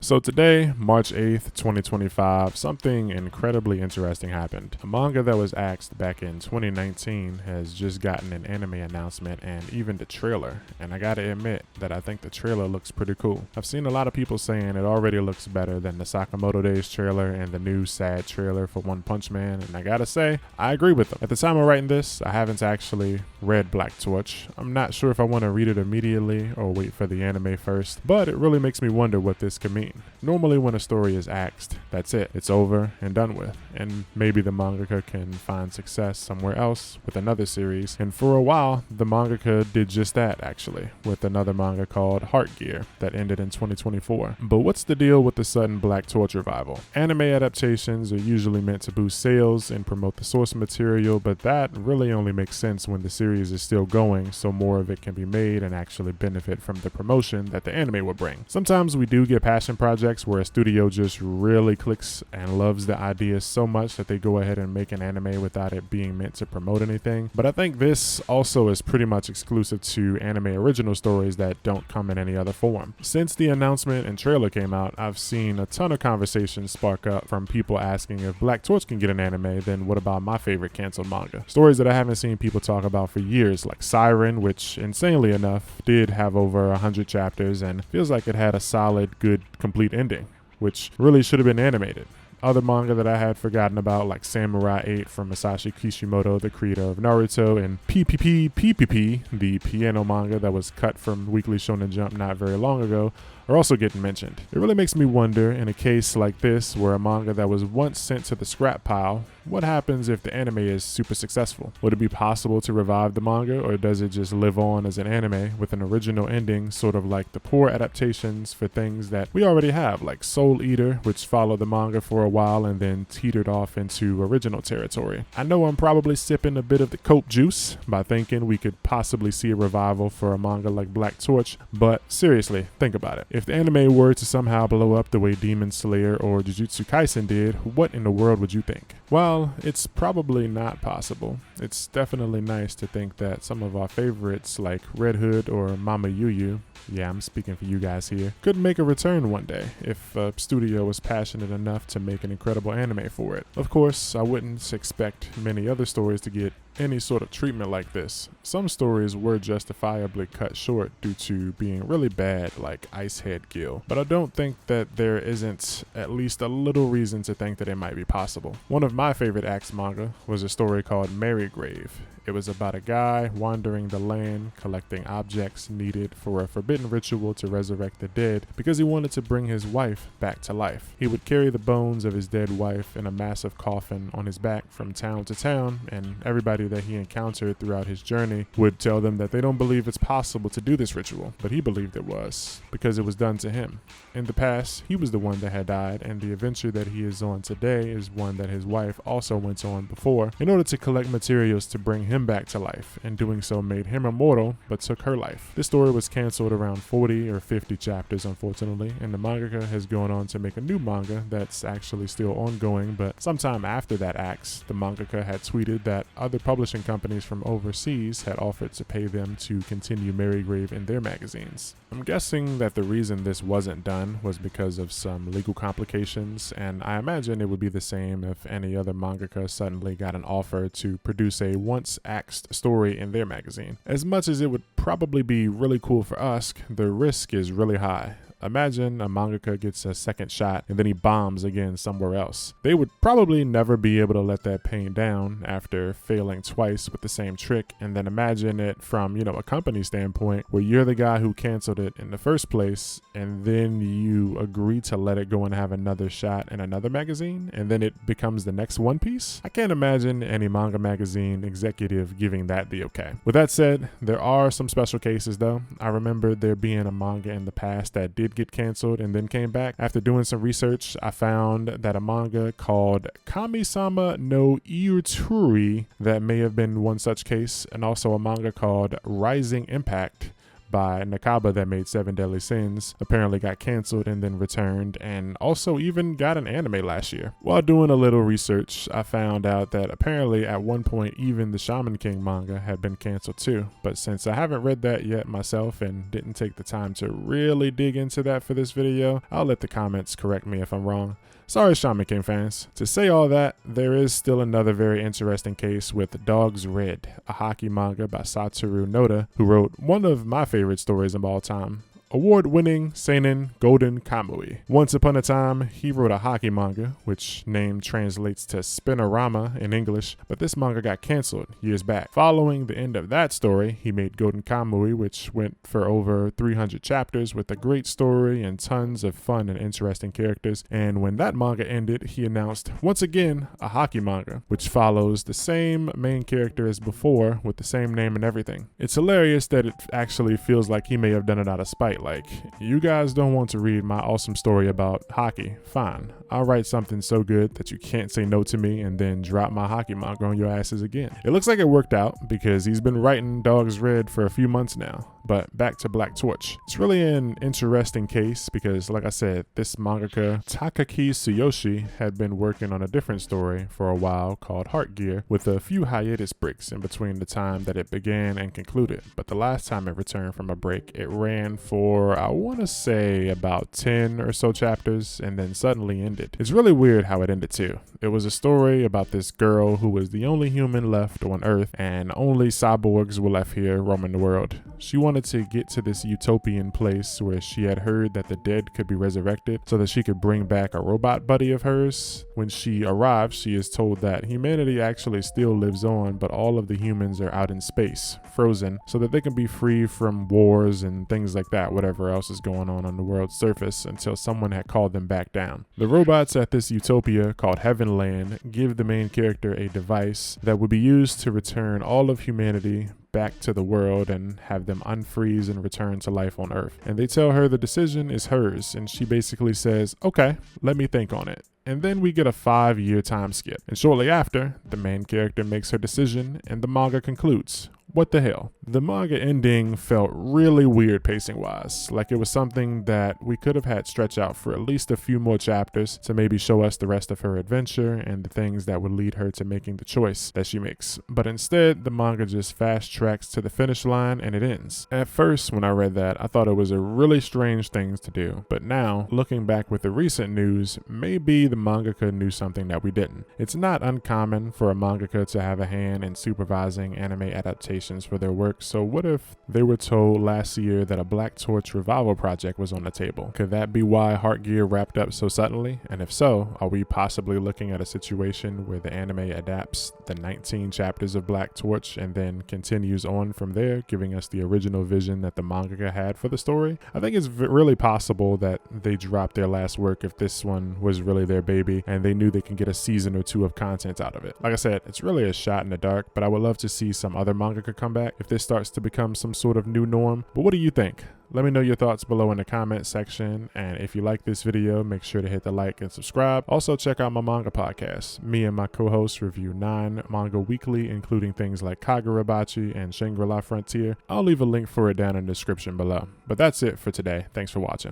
So today, March 8th, 2025, something incredibly interesting happened. A manga that was axed back in 2019 has just gotten an anime announcement and even the trailer, and I gotta admit that I think the trailer looks pretty cool. I've seen a lot of people saying it already looks better than the Sakamoto Days trailer and the new Sad trailer for One Punch Man, and I gotta say, I agree with them. At the time of writing this, I haven't actually read Black Torch. I'm not sure if I want to read it immediately or wait for the anime first, but it really makes me wonder what this could mean. Normally when a story is axed, that's it. It's over and done with. And maybe the mangaka can find success somewhere else with another series. And for a while, the mangaka did just that actually, with another manga called Heart Gear that ended in 2024. But what's the deal with the sudden Black Torch revival? Anime adaptations are usually meant to boost sales and promote the source material, but that really only makes sense when the series is still going, so more of it can be made and actually benefit from the promotion that the anime will bring. Sometimes we do get passion projects where a studio just really clicks and loves the idea so much that they go ahead and make an anime without it being meant to promote anything. But I think this also is pretty much exclusive to anime original stories that don't come in any other form. Since the announcement and trailer came out, I've seen a ton of conversations spark up from people asking if Black Torch can get an anime, then what about my favorite canceled manga? Stories that I haven't seen people talk about for years, like Siren, which insanely enough did have over 100 chapters and feels like it had a solid, good, complete ending, which really should have been animated. Other manga that I had forgotten about, like Samurai 8 from Masashi Kishimoto, the creator of Naruto, and PPP, the piano manga that was cut from Weekly Shonen Jump not very long ago, are also getting mentioned. It really makes me wonder, in a case like this where a manga that was once sent to the scrap pile, what happens if the anime is super successful? Would it be possible to revive the manga, or does it just live on as an anime with an original ending, sort of like the poor adaptations for things that we already have, like Soul Eater, which followed the manga for a while and then teetered off into original territory? I know I'm probably sipping a bit of the Coke juice by thinking we could possibly see a revival for a manga like Black Torch, but seriously, think about it. If the anime were to somehow blow up the way Demon Slayer or Jujutsu Kaisen did, what in the world would you think? Well, it's probably not possible. It's definitely nice to think that some of our favorites like Red Hood or Mama Yu, yeah, I'm speaking for you guys here, could make a return one day if a studio was passionate enough to make an incredible anime for it. Of course, I wouldn't expect many other stories to get any sort of treatment like this. Some stories were justifiably cut short due to being really bad, like Icehead Gill, but I don't think that there isn't at least a little reason to think that it might be possible. One of my favorite axe manga was a story called Marygrave. It was about a guy wandering the land collecting objects needed for a forbidden ritual to resurrect the dead because he wanted to bring his wife back to life. He would carry the bones of his dead wife in a massive coffin on his back from town to town, and everybody that he encountered throughout his journey would tell them that they don't believe it's possible to do this ritual, but he believed it was, because it was done to him. In the past, he was the one that had died, and the adventure that he is on today is one that his wife also went on before in order to collect materials to bring him back to life, and doing so made him immortal but took her life. This story was canceled around 40 or 50 chapters, unfortunately, and the mangaka has gone on to make a new manga that's actually still ongoing, but sometime after that axe, the mangaka had tweeted that other publishing companies from overseas had offered to pay them to continue Marygrave in their magazines. I'm guessing that the reason this wasn't done was because of some legal complications, and I imagine it would be the same if any other mangaka suddenly got an offer to produce a once axed story in their magazine. As much as it would probably be really cool for us, the risk is really high. Imagine a mangaka gets a second shot and then he bombs again somewhere else. They would probably never be able to let that pain down after failing twice with the same trick, and then imagine it from, a company standpoint where you're the guy who canceled it in the first place and then you agree to let it go and have another shot in another magazine and then it becomes the next One Piece. I can't imagine any manga magazine executive giving that the okay. With that said, there are some special cases though. I remember there being a manga in the past that did get canceled and then came back. After doing some research, I found that a manga called Kami-sama no Iuturi that may have been one such case, and also a manga called Rising Impact by Nakaba that made Seven Deadly Sins apparently got canceled and then returned, and also even got an anime last year. While doing a little research, I found out that apparently at one point even the Shaman King manga had been canceled too, but since I haven't read that yet myself and didn't take the time to really dig into that for this video, I'll let the comments correct me if I'm wrong. Sorry, Shaman King fans. To say all that, there is still another very interesting case with Dogs Red, a hockey manga by Satoru Noda, who wrote one of my favorite stories of all time. Award-winning seinen Golden Kamui. Once upon a time, he wrote a hockey manga, which name translates to Spinorama in English, but this manga got canceled years back. Following the end of that story, he made Golden Kamui, which went for over 300 chapters with a great story and tons of fun and interesting characters. And when that manga ended, he announced, once again, a hockey manga, which follows the same main character as before with the same name and everything. It's hilarious that it actually feels like he may have done it out of spite. Like, you guys don't want to read my awesome story about hockey? Fine. I'll write something so good that you can't say no to me and then drop my hockey manga on your asses again. It looks like it worked out because he's been writing Dogs Red for a few months now. But back to Black Torch. It's really an interesting case because, like I said, this mangaka Takaki Tsuyoshi had been working on a different story for a while called Heart Gear, with a few hiatus breaks in between the time that it began and concluded. But the last time it returned from a break, it ran for, I want to say, about 10 or so chapters and then suddenly ended. It's really weird how it ended too. It was a story about this girl who was the only human left on Earth and only cyborgs were left here roaming the world. She wanted to get to this utopian place where she had heard that the dead could be resurrected so that she could bring back a robot buddy of hers. When she arrives, she is told that humanity actually still lives on, but all of the humans are out in space, frozen, so that they can be free from wars and things like that, whatever else is going on the world's surface, until someone had called them back down. The robots at this utopia called Heavenland give the main character a device that would be used to return all of humanity back to the world and have them unfreeze and return to life on Earth. And they tell her the decision is hers, and she basically says, okay, let me think on it. And then we get a 5-year time skip. And shortly after, the main character makes her decision and the manga concludes. What the hell? The manga ending felt really weird pacing wise, like it was something that we could have had stretch out for at least a few more chapters to maybe show us the rest of her adventure and the things that would lead her to making the choice that she makes. But instead, the manga just fast tracks to the finish line and it ends. At first, when I read that, I thought it was a really strange thing to do. But now, looking back with the recent news, maybe the mangaka knew something that we didn't. It's not uncommon for a mangaka to have a hand in supervising anime adaptations for their work, so what if they were told last year that a Black Torch revival project was on the table? Could that be why Heart Gear wrapped up so suddenly? And if so, are we possibly looking at a situation where the anime adapts the 19 chapters of Black Torch and then continues on from there, giving us the original vision that the mangaka had for the story? I think it's really possible that they dropped their last work if this one was really their baby and they knew they can get a season or two of content out of it. Like I said, it's really a shot in the dark, but I would love to see some other mangaka come back if this starts to become some sort of new norm. But what do you think? Let me know your thoughts below in the comment section, and if you like this video, make sure to hit the like and subscribe. Also, check out my manga podcast. Me and my co-hosts review 9 manga weekly, including things like Kagurabachi and Shangri-La Frontier. I'll leave a link for it down in the description below. But that's it for today. Thanks for watching.